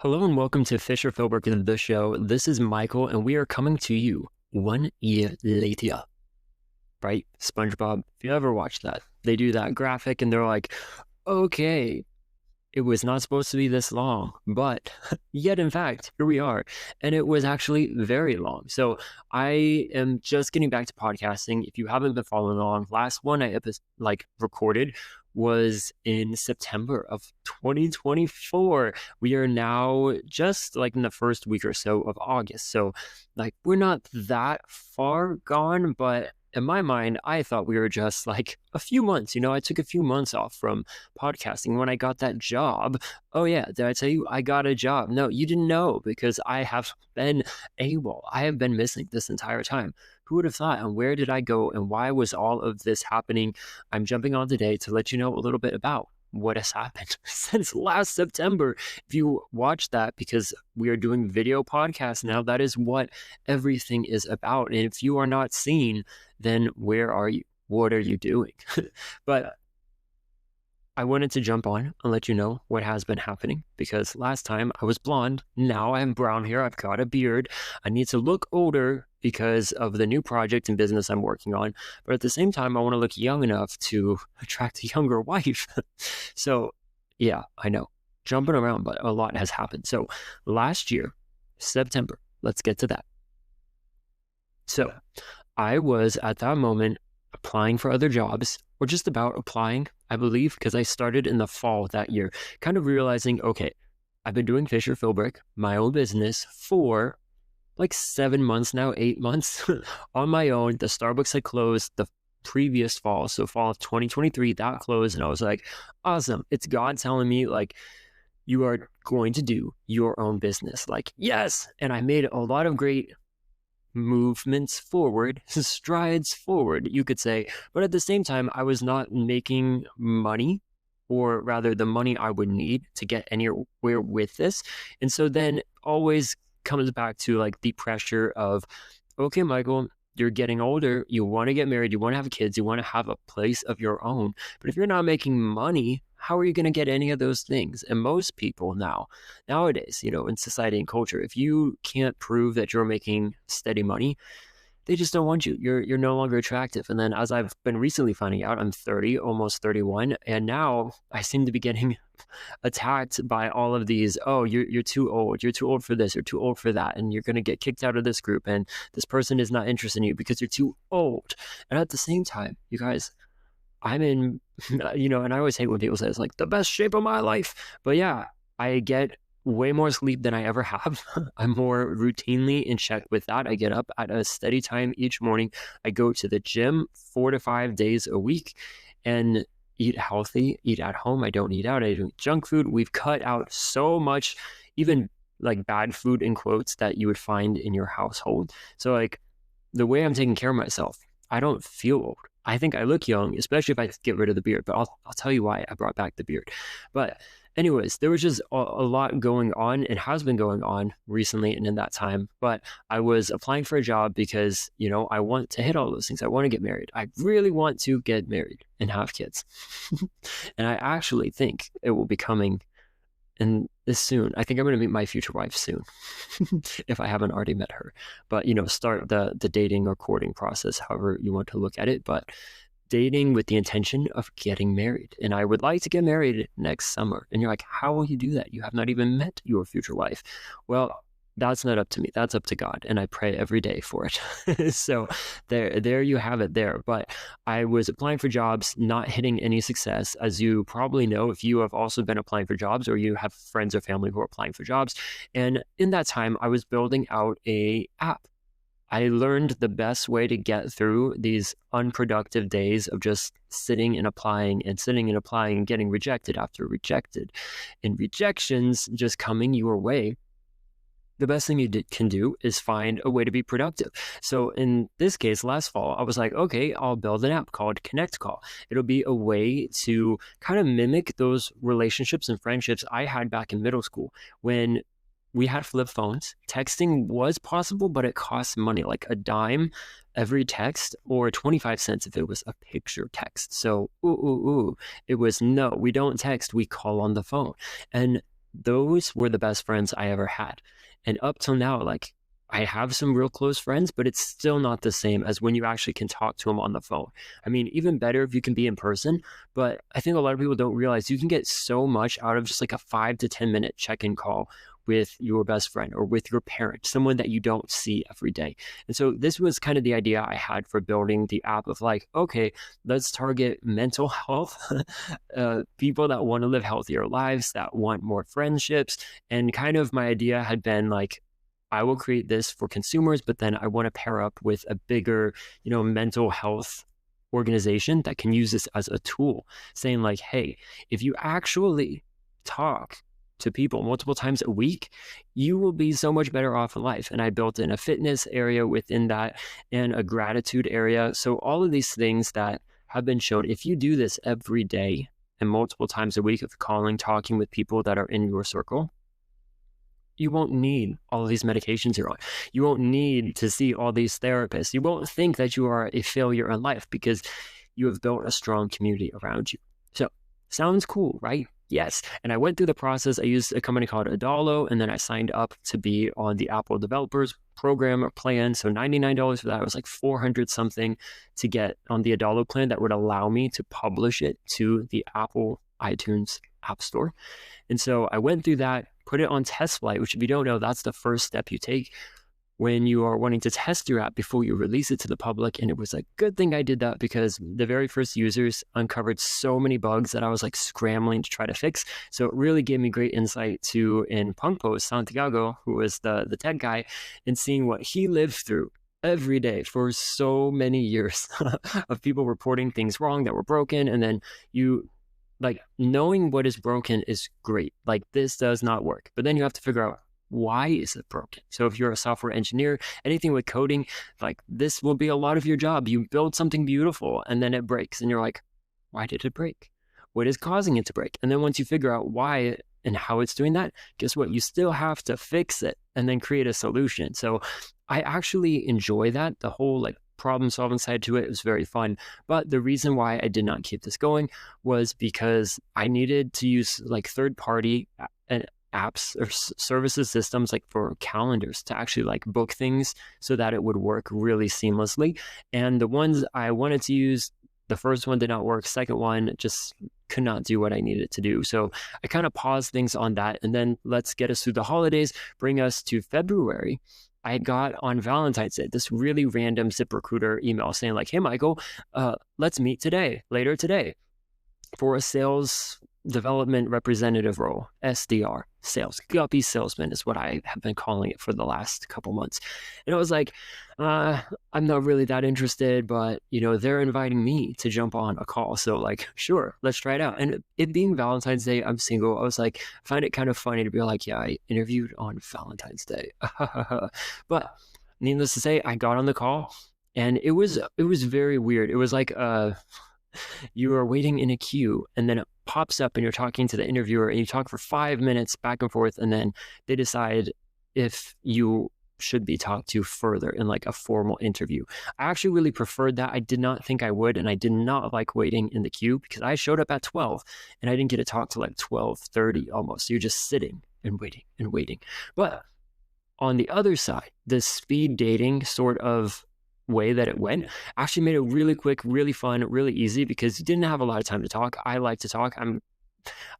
Hello and welcome to Fisher Philbrick, the show. This is Michael, and we are coming to you 1 year later. Right? SpongeBob, if you ever watched that, they do that graphic and they're like, okay, it was not supposed to be this long, but yet in fact, here we are. And it was actually very long. So I am just getting back to podcasting. If you haven't been following along, last one I recorded was in September of 2024. We are now just like in the first week or so of August. So like we're not that far gone, but in my mind, I thought we were just like a few months. I took a few months off from podcasting when I got that job. Oh, yeah. Did I tell you I got a job? No, you didn't know because I have been AWOL. I have been missing this entire time. Who would have thought? And where did I go? And why was all of this happening? I'm jumping on today to let you know a little bit about what has happened since last September. If you watch that, because we are doing video podcasts now, that is what everything is about. And if you are not seen, then where are you? What are you doing? But I wanted to jump on and let you know what has been happening, because last time I was blonde. Now I'm brown hair. I've got a beard. I need to look older because of the new project and business I'm working on. But at the same time, I want to look young enough to attract a younger wife. So yeah, I know, jumping around, but a lot has happened. So last year, September, let's get to that. So I was at that moment applying for other jobs, or just about applying, I believe, because I started in the fall of that year, kind of realizing, okay, I've been doing Fisher Philbrick, my own business, for like 7 months now, 8 months on my own. The Starbucks had closed the previous fall. So fall of 2023, that closed. And I was like, awesome. It's God telling me, like, you are going to do your own business. Like, yes. And I made a lot of great movements forward, strides forward, you could say. But at the same time, I was not making money, or rather the money I would need to get anywhere with this. And so then always comes back to like the pressure of, okay, Michael, you're getting older. You want to get married. You want to have kids. You want to have a place of your own. But if you're not making money, how are you going to get any of those things? And most people nowadays, in society and culture, if you can't prove that you're making steady money, they just don't want you. You're no longer attractive. And then, as I've been recently finding out, I'm 30, almost 31, and now I seem to be getting attacked by all of these. Oh, you're too old. You're too old for this. You're too old for that, and you're going to get kicked out of this group. And this person is not interested in you because you're too old. And at the same time, you guys, I'm in, and I always hate when people say it's like the best shape of my life. But yeah, I get way more sleep than I ever have. I'm more routinely in check with that. I get up at a steady time each morning. I go to the gym 4 to 5 days a week and eat healthy, eat at home. I don't eat out. I don't eat junk food. We've cut out so much, even like bad food in quotes, that you would find in your household. So like the way I'm taking care of myself, I don't feel old. I think I look young, especially if I get rid of the beard, but I'll tell you why I brought back the beard. But anyways, there was just a lot going on and has been going on recently and in that time. But I was applying for a job because, I want to hit all those things. I want to get married. I really want to get married and have kids. And I actually think it will be coming in this soon. I think I'm going to meet my future wife soon, if I haven't already met her. But, start the dating or courting process, however you want to look at it. But dating with the intention of getting married. And I would like to get married next summer. And you're like, how will you do that? You have not even met your future wife. Well, that's not up to me. That's up to God. And I pray every day for it. So there you have it there. But I was applying for jobs, not hitting any success. As you probably know, if you have also been applying for jobs, or you have friends or family who are applying for jobs. And in that time, I was building out a app. I learned the best way to get through these unproductive days of just sitting and applying and getting rejected after rejected, and rejections just coming your way. The best thing you can do is find a way to be productive. So in this case, last fall, I was like, okay, I'll build an app called Connect Call. It'll be a way to kind of mimic those relationships and friendships I had back in middle school when we had flip phones. Texting was possible, but it cost money, like a dime every text, or 25 cents if it was a picture text. So, it was no, we don't text, we call on the phone. And those were the best friends I ever had. And up till now, like, I have some real close friends, but it's still not the same as when you actually can talk to them on the phone. I mean, even better if you can be in person, but I think a lot of people don't realize you can get so much out of just like a 5 to 10 minute check-in call with your best friend or with your parent, someone that you don't see every day. And so this was kind of the idea I had for building the app of like, okay, let's target mental health, people that want to live healthier lives, that want more friendships. And kind of my idea had been like, I will create this for consumers, but then I want to pair up with a bigger, mental health organization that can use this as a tool, saying like, hey, if you actually talk to people multiple times a week, you will be so much better off in life. And I built in a fitness area within that and a gratitude area. So all of these things that have been shown, if you do this every day and multiple times a week of calling, talking with people that are in your circle, you won't need all of these medications you're on. You won't need to see all these therapists. You won't think that you are a failure in life because you have built a strong community around you. So, sounds cool, right? Yes. And I went through the process. I used a company called Adalo, and then I signed up to be on the Apple Developers Program or plan. So $99 for that. It was like 400 something to get on the Adalo plan that would allow me to publish it to the Apple iTunes App Store. And so I went through that, put it on test flight, which if you don't know, that's the first step you take when you are wanting to test your app before you release it to the public. And it was a good thing I did that because the very first users uncovered so many bugs that I was like scrambling to try to fix. So it really gave me great insight to, in Punk Post, Santiago, who was the tech guy, and seeing what he lived through every day for so many years of people reporting things wrong that were broken. And then like knowing what is broken is great. Like this does not work, but then you have to figure out why is it broken. So if you're a software engineer, anything with coding, like this will be a lot of your job. You build something beautiful and then it breaks and you're like, why did it break? What is causing it to break? And then once you figure out why and how it's doing that, guess what? You still have to fix it and then create a solution. So I actually enjoy that. The whole like problem solving side to it was very fun. But the reason why I did not keep this going was because I needed to use like third-party apps or services systems like for calendars to actually like book things so that it would work really seamlessly. And the ones I wanted to use, the first one did not work. Second one just could not do what I needed it to do. So I kind of paused things on that. And then let's get us through the holidays, bring us to February. I got on Valentine's Day this really random ZipRecruiter email saying like, hey, Michael, let's meet later today for a sales development representative role, SDR, sales. Guppy salesman is what I have been calling it for the last couple months. And I was like, I'm not really that interested, but they're inviting me to jump on a call. So like, sure, let's try it out. And it being Valentine's Day, I'm single. I was like, I find it kind of funny to be like, yeah, I interviewed on Valentine's Day. But needless to say, I got on the call and it was very weird. It was like, you are waiting in a queue and then it pops up and you're talking to the interviewer and you talk for 5 minutes back and forth and then they decide if you should be talked to further in like a formal interview. I actually really preferred that. I did not think I would, and I did not like waiting in the queue because I showed up at 12 and I didn't get to talk to like 12:30 almost. So you're just sitting and waiting and waiting. But on the other side, the speed dating sort of way that it went actually made it really quick, really fun, really easy because you didn't have a lot of time to talk. I like to talk.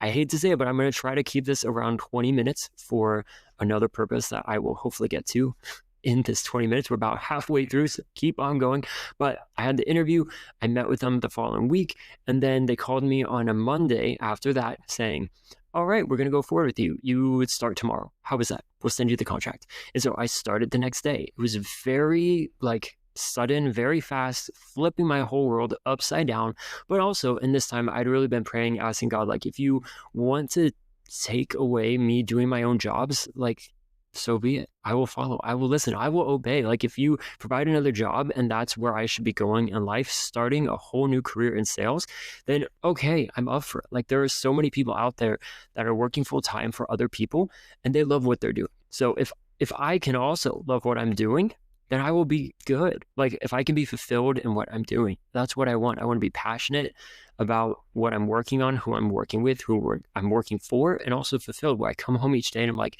I hate to say it, but I'm going to try to keep this around 20 minutes for another purpose that I will hopefully get to in this 20 minutes. We're about halfway through, so keep on going. But I had the interview. I met with them the following week, and then they called me on a Monday after that saying, all right, we're going to go forward with you. You would start tomorrow. How was that? We'll send you the contract. And so I started the next day. It was very sudden, very fast, flipping my whole world upside down. But also in this time, I'd really been praying, asking God, like, if you want to take away me doing my own jobs, like, so be it. I will follow. I will listen. I will obey. Like if you provide another job and that's where I should be going in life, starting a whole new career in sales, then okay, I'm up for it. Like there are so many people out there that are working full time for other people and they love what they're doing. So if I can also love what I'm doing, then I will be good. Like if I can be fulfilled in what I'm doing, that's what I want. I want to be passionate about what I'm working on, who I'm working with, I'm working for, and also fulfilled where I come home each day and I'm like,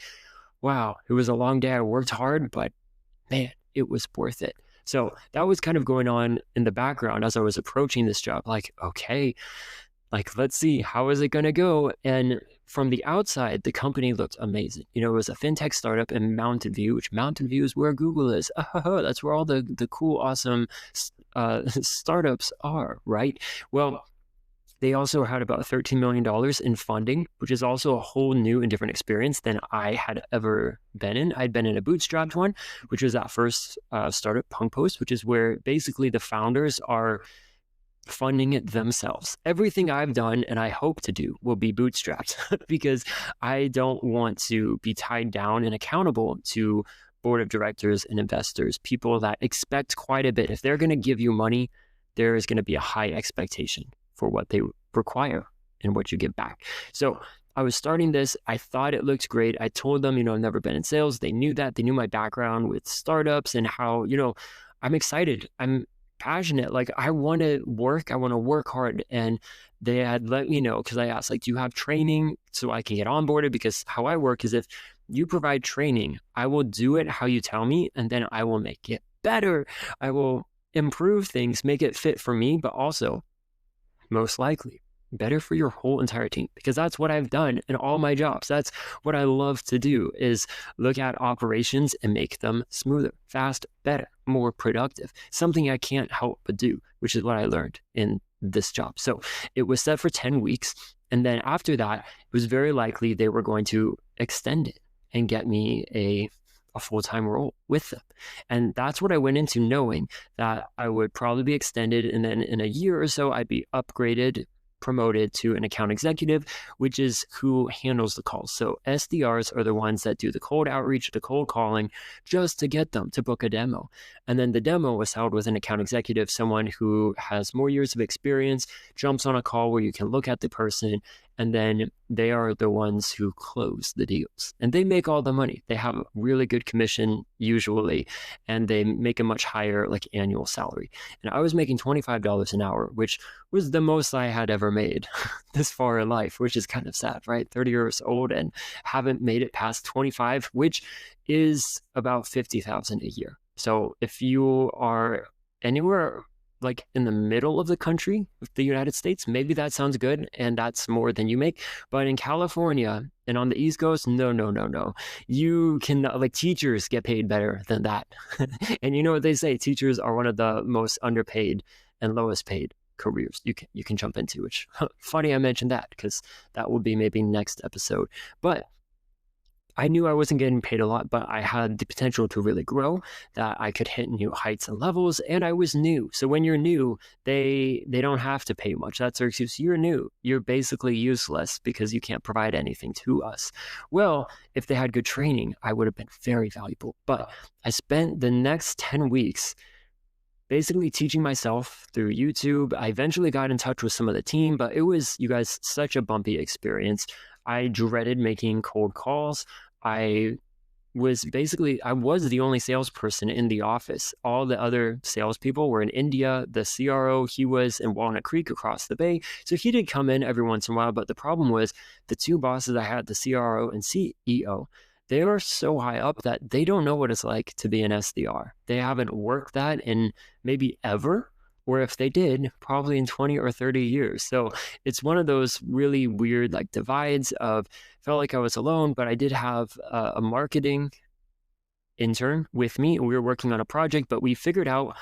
wow, it was a long day. I worked hard, but man, it was worth it. So that was kind of going on in the background as I was approaching this job. Like, okay, like, let's see, how is it going to go? And from the outside, the company looked amazing. You know, it was a fintech startup in Mountain View, which Mountain View is where Google is. That's where all the cool, awesome startups are, right? Well, they also had about $13 million in funding, which is also a whole new and different experience than I had ever been in. I'd been in a bootstrapped one, which was that first startup, Punk Post, which is where basically the founders are funding it themselves. Everything I've done and I hope to do will be bootstrapped because I don't want to be tied down and accountable to board of directors and investors, people that expect quite a bit. If they're going to give you money, there is going to be a high expectation for what they require and what you give back. So I was starting this. I thought it looked great. I told them, I've never been in sales. They knew that. They knew my background with startups and how, I'm excited. I'm passionate. Like I want to work hard. And they had let me know, because I asked, like, do you have training so I can get onboarded? Because how I work is if you provide training, I will do it how you tell me, and then I will make it better. I will improve things, make it fit for me, but also most likely better for your whole entire team, because that's what I've done in all my jobs. That's what I love to do, is look at operations and make them smoother, faster, better, more productive, something I can't help but do, which is what I learned in this job. So it was set for 10 weeks. And then after that, it was very likely they were going to extend it and get me a full-time role with them. And that's what I went into, knowing that I would probably be extended. And then in a year or so, I'd be upgraded, promoted to an account executive, which is who handles the calls. So SDRs are the ones that do the cold outreach, the cold calling, just to get them to book a demo. And then the demo was held with an account executive, someone who has more years of experience, jumps on a call where you can look at the person, and then they are the ones who close the deals. And they make all the money. They have a really good commission usually, and they make a much higher annual salary. And I was making $25 an hour, which was the most I had ever made this far in life, which is kind of sad, right? 30 years old and haven't made it past 25, which is about $50,000 a year. So if you are anywhere in the middle of the country, the United States, maybe that sounds good and that's more than you make. But in California and on the East Coast, no. You can, teachers get paid better than that. And you know what they say, teachers are one of the most underpaid and lowest paid careers you can jump into, which funny I mentioned that, because that will be maybe next episode. But I knew I wasn't getting paid a lot, but I had the potential to really grow, that I could hit new heights and levels, and I was new. So when you're new, they don't have to pay much. That's their excuse. You're new. You're basically useless because you can't provide anything to us. Well, if they had good training, I would have been very valuable. But I spent the next 10 weeks basically teaching myself through YouTube. I eventually got in touch with some of the team, but it was, you guys, such a bumpy experience. I dreaded making cold calls. I was the only salesperson in the office. All the other salespeople were in India. The CRO, he was in Walnut Creek across the bay. So he did come in every once in a while. But the problem was the two bosses I had, the CRO and CEO, they are so high up that they don't know what it's like to be an SDR. They haven't worked that in maybe ever. Or if they did, probably in 20 or 30 years. So it's one of those really weird divides of, felt like I was alone, but I did have a marketing intern with me. We were working on a project, but we figured out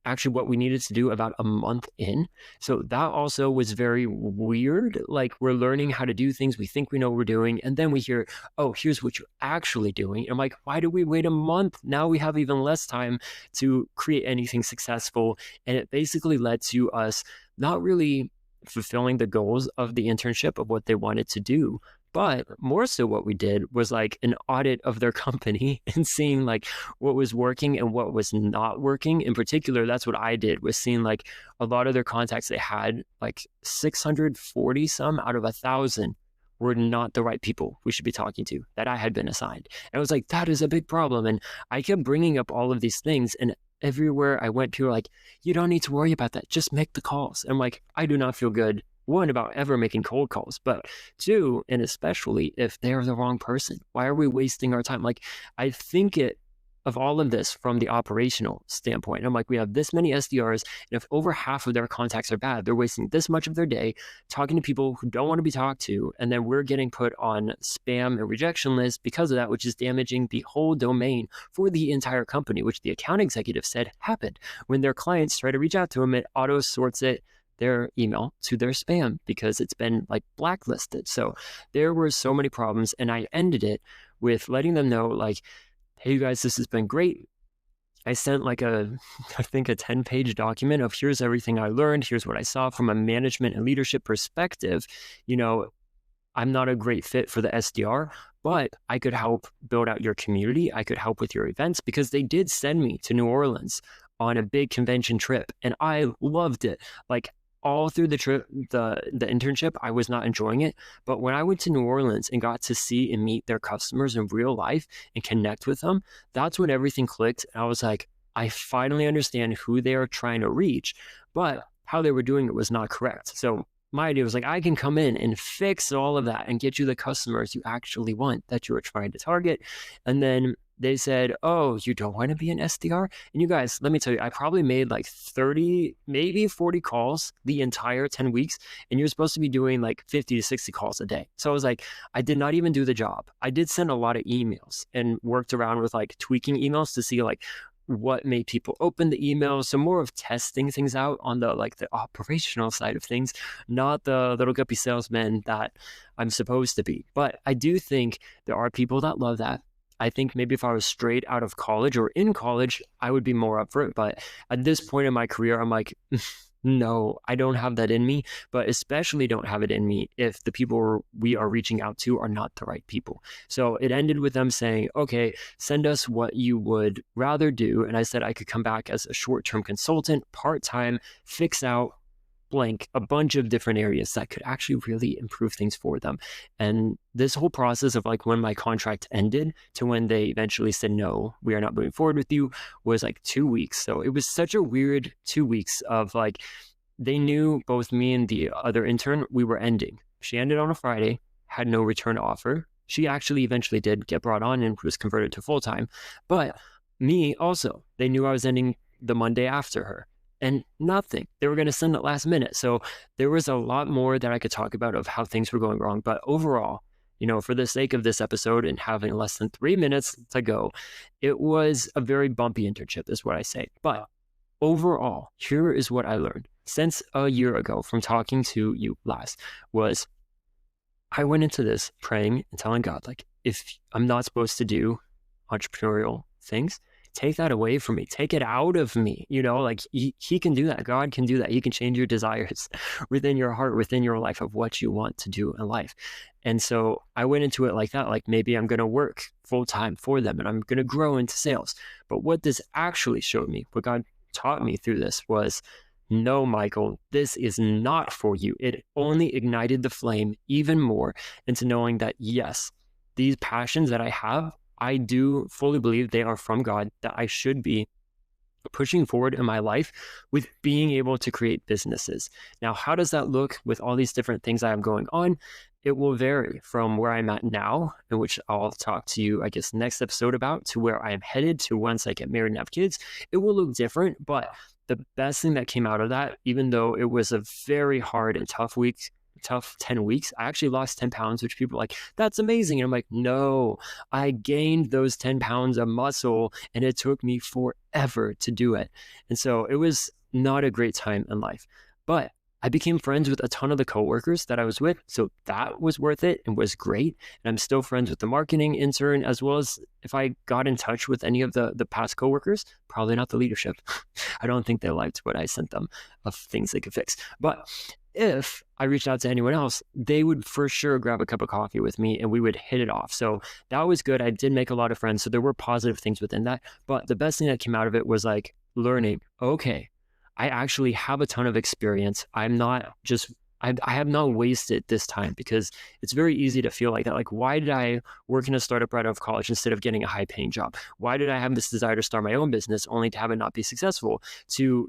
actually what we needed to do about a month in. So that also was very weird. We're learning how to do things. We think we know what we're doing. And then we hear, oh, here's what you're actually doing. And I'm like, why do we wait a month? Now we have even less time to create anything successful. And it basically led to us not really fulfilling the goals of the internship of what they wanted to do. But more so what we did was an audit of their company and seeing what was working and what was not working. In particular, that's what I did, was seeing a lot of their contacts they had, 640 some out of 1,000 were not the right people we should be talking to that I had been assigned. And I was like, that is a big problem. And I kept bringing up all of these things, and everywhere I went, people were like, you don't need to worry about that. Just make the calls. And I'm like, I do not feel good, one, about ever making cold calls, but two, and especially if they're the wrong person. Why are we wasting our time? Like, I think of all of this from the operational standpoint. I'm like, we have this many SDRs, and if over half of their contacts are bad, they're wasting this much of their day talking to people who don't want to be talked to, and then we're getting put on spam and rejection lists because of that, which is damaging the whole domain for the entire company, which the account executive said happened. When their clients try to reach out to them, it auto sorts their email to their spam because it's been like blacklisted. So there were so many problems, and I ended it with letting them know, like, hey, you guys, this has been great. I sent like I think a 10-page document of here's everything I learned. Here's what I saw from a management and leadership perspective. I'm not a great fit for the SDR, but I could help build out your community. I could help with your events, because they did send me to New Orleans on a big convention trip, and I loved it. Like, all through the trip, the internship, I was not enjoying it. But when I went to New Orleans and got to see and meet their customers in real life and connect with them, that's when everything clicked. And I was like, I finally understand who they are trying to reach, but how they were doing it was not correct. So my idea was like, I can come in and fix all of that and get you the customers you actually want, that you were trying to target. And then they said, oh, you don't want to be an SDR? And you guys, let me tell you, I probably made like 30, maybe 40 calls the entire 10 weeks. And you're supposed to be doing like 50 to 60 calls a day. So I was like, I did not even do the job. I did send a lot of emails and worked around with like tweaking emails to see like what made people open the emails. So more of testing things out on the operational side of things, not the little guppy salesman that I'm supposed to be. But I do think there are people that love that. I think maybe if I was straight out of college or in college, I would be more up for it. But at this point in my career, I'm like, no, I don't have that in me, but especially don't have it in me if the people we are reaching out to are not the right people. So it ended with them saying, okay, send us what you would rather do. And I said I could come back as a short-term consultant, part-time, fix out blank, a bunch of different areas that could actually really improve things for them. And this whole process of like when my contract ended to when they eventually said, no, we are not moving forward with you, was like 2 weeks. So it was such a weird 2 weeks of like, they knew both me and the other intern, we were ending. She ended on a Friday, had no return offer. She actually eventually did get brought on and was converted to full-time. But me also, they knew I was ending the Monday after her. And nothing. They were going to send it last minute. So there was a lot more that I could talk about of how things were going wrong. But overall, for the sake of this episode and having less than 3 minutes to go, it was a very bumpy internship, is what I say. But overall, here is what I learned since a year ago from talking to you last was I went into this praying and telling God, like, if I'm not supposed to do entrepreneurial things, take that away from me. Take it out of me. Like he can do that. God can do that. He can change your desires within your heart, within your life of what you want to do in life. And so I went into it like that. Like maybe I'm going to work full time for them and I'm going to grow into sales. But what this actually showed me, what God taught me through this was, no, Michael, this is not for you. It only ignited the flame even more into knowing that, yes, these passions that I have, I do fully believe they are from God, that I should be pushing forward in my life with being able to create businesses. Now, how does that look with all these different things I have going on? It will vary from where I'm at now, in which I'll talk to you, I guess, next episode about, to where I am headed to once I get married and have kids. It will look different, but the best thing that came out of that, even though it was a very hard and tough 10 weeks, I actually lost 10 pounds, which people are like, that's amazing. And I'm like, no, I gained those 10 pounds of muscle and it took me forever to do it. And so it was not a great time in life, but I became friends with a ton of the coworkers that I was with. So that was worth it and was great. And I'm still friends with the marketing intern, as well as if I got in touch with any of the past coworkers, probably not the leadership. I don't think they liked what I sent them of things they could fix. But if I reached out to anyone else, they would for sure grab a cup of coffee with me and we would hit it off. So that was good. I did make a lot of friends. So there were positive things within that. But the best thing that came out of it was like learning, okay, I actually have a ton of experience. I'm not just I have not wasted this time, because it's very easy to feel like that. Like, why did I work in a startup right out of college instead of getting a high paying job? Why did I have this desire to start my own business only to have it not be successful? To,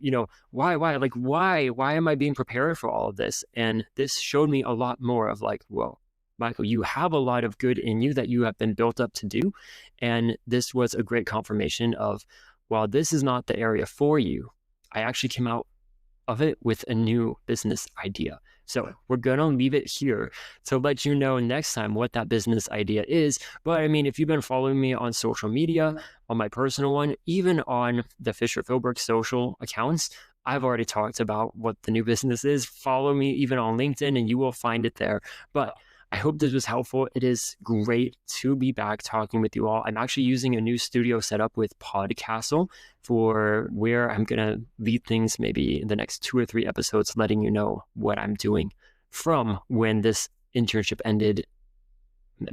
why am I being prepared for all of this? And this showed me a lot more of like, whoa, Michael, you have a lot of good in you that you have been built up to do. And this was a great confirmation of, while this is not the area for you, I actually came out of it with a new business idea. So we're going to leave it here to let you know next time what that business idea is. But I mean, if you've been following me on social media, on my personal one, even on the Fisher Philbrick social accounts, I've already talked about what the new business is. Follow me even on LinkedIn and you will find it there. But I hope this was helpful. It is great to be back talking with you all. I'm actually using a new studio setup with Podcastle for where I'm going to lead things maybe in the next 2 or 3 episodes, letting you know what I'm doing from when this internship ended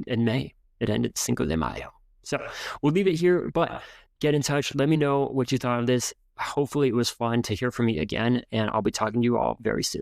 in May. It ended Cinco de Mayo. So we'll leave it here, but get in touch. Let me know what you thought of this. Hopefully it was fun to hear from me again, and I'll be talking to you all very soon.